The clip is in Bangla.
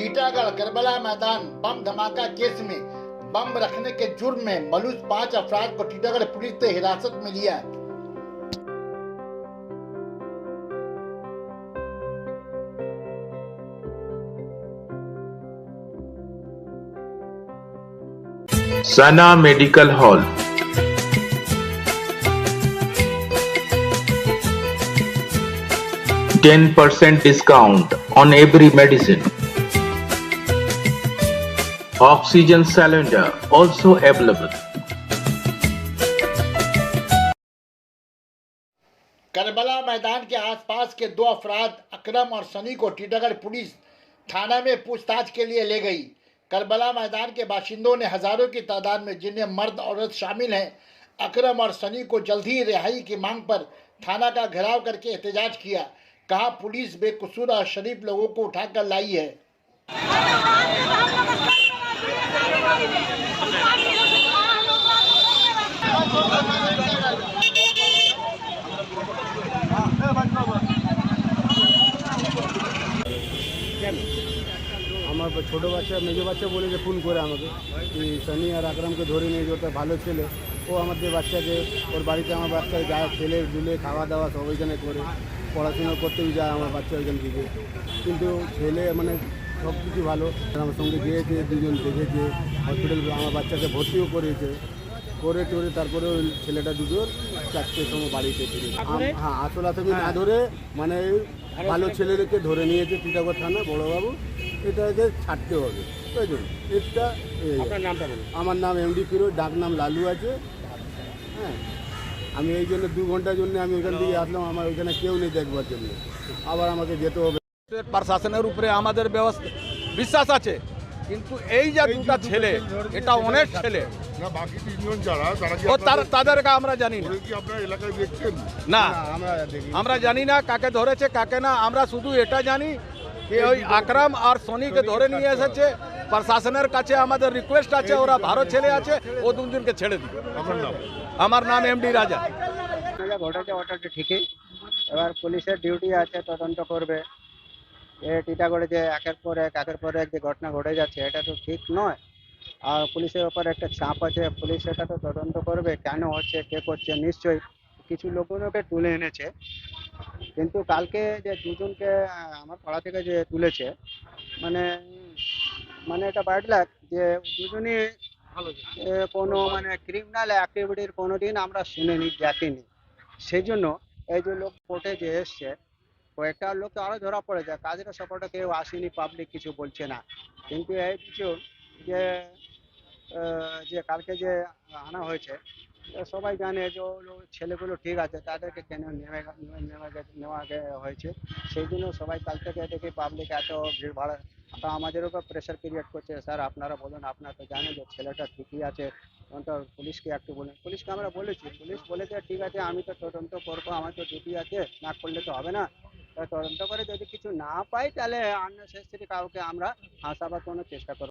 टीटागढ़ करबला मैदान बम धमाका केस में बम रखने के जुर्म में मलूस 5 अफराद को टीटागढ़ पुलिस ने हिरासत में लिया। Sana medical hall, 10% discount on every medicine. Oxygen cylinder also available. Karbala मैदान के आसपास के 2 अफराद अकरम और सनी को टीटागढ़ पुलिस थाना में पूछताछ के लिए ले गई। करबला मैदान के बाशिंदों ने हजारों की तादाद में, जिनमें मर्द औरत शामिल हैं, अकरम और सनी को जल्दी रिहाई की मांग पर थाना का घेराव करके एहतजाज किया। कहा पुलिस बेकसूर और शरीफ लोगों को उठाकर लाई है। আমার ছোট বাচ্চা মেজো বাচ্চা বলেছে ফোন করে আমাকে সনি আর আকরামকে ধরে নিয়ে যেতে, ভালো ছেলে। ও আমাদের বাচ্চাকে ওর বাড়িতে আমার বাচ্চা যায়, খেলে ধুলে খাওয়া দাওয়া সব ওইখানে করে, পড়াশোনা করতেও যায় আমার বাচ্চা ওইখান থেকে। কিন্তু ছেলে মানে সব কিছু ভালো, আমার সঙ্গে গিয়েছে, দুজন দেখেছে, হসপিটাল আমার বাচ্চাকে ভর্তিও করেছে, করে টরে তারপরে ওই ছেলেটা দুজন 4টের সময় বাড়িতে ফিরে। হ্যাঁ, আসল আসামি না ধরে মানে ভালো ছেলেদেরকে ধরে নিয়েছে টিটাগড় থানা বড়োবাবু। এটাকে ছাড়তে হবে, বুঝলেন? এটা আমার নাম এমডি ফিরোজ, ডাক নাম লালু আছে। হ্যাঁ, আমি এই জন্য 2 ঘন্টার জন্য আমি ওইখান থেকে আসলাম, আমার ওইখানে কেউ নেই দেখবার জন্য, আবার আমাকে যেতে হবে। প্রশাসনের উপরে আমাদের বিশ্বাস আছে, কিন্তু এই যে দুটা ছেলে, এটা অনেক ছেলে, তাদেরকে আমরা জানি না, আমরা জানি না কাকে ধরেছে কাকে না। আমরা শুধু এটা জানি যে ওই আকরাম আর সনিকে ধরে নিয়ে এসেছে। প্রশাসনের কাছে আমাদের রিকোয়েস্ট আছে, ওরা ভালো ছেলে আছে, ও দুজনকে ছেড়ে দিবে। আমার নাম এমডি রাজা। ঘটেছে ওটা ঠিকই, এবার পুলিশের ডিউটি আছে, তদন্ত করবে। টিটাগড়ে যে একের পর এক যে ঘটনা ঘটে যাচ্ছে, এটা তো ঠিক নয়। আর পুলিশের ওপর একটা চাপ আছে, পুলিশ এটা তো তদন্ত করবে, কেন হচ্ছে, কে করছে। নিশ্চয়ই কিছু লোকজনকে তুলে এনেছে, কিন্তু কালকে যে দুজনকে আমার পাড়া থেকে যে তুলেছে, মানে মানে এটা ব্যাড লাগ যে দুজনই কোনো মানে ক্রিমিনাল অ্যাক্টিভিটির কোনোদিন আমরা শুনিনি, দেখিনি। সেই জন্য এই যে লোক কোর্টে যে এসছে, কয়েকটা লোক তো আরও ধরা পড়ে যায়, কাজের সাপোর্টে কেউ আসেনি, পাবলিক কিছু বলছে না। কিন্তু এই কিছু যে কালকে যে আনা হয়েছে, সবাই জানে যে ছেলেগুলো ঠিক আছে, তাদেরকে কেন নেওয়া হয়েছে। সেই জন্য সবাই কাল থেকে দেখি পাবলিক এত ভিড় ভাড়া আমাদের উপর প্রেশার ক্রিয়েট করছে। স্যার আপনারা বলুন, আপনারা তো জানেন যে ছেলেটা ঠিকই আছে, পুলিশকে একটু বলুন। পুলিশকে আমরা বলেছি, পুলিশ বলেছে ঠিক আছে, আমি তো তদন্ত করবো, আমার তো ডিউটি আছে, না করলে তো হবে না। তদন্ত করে যদি কিছু না পাই, তাহলে আননেসেসারি কাউকে আমরা ফাঁসাবার কোনো চেষ্টা করবো।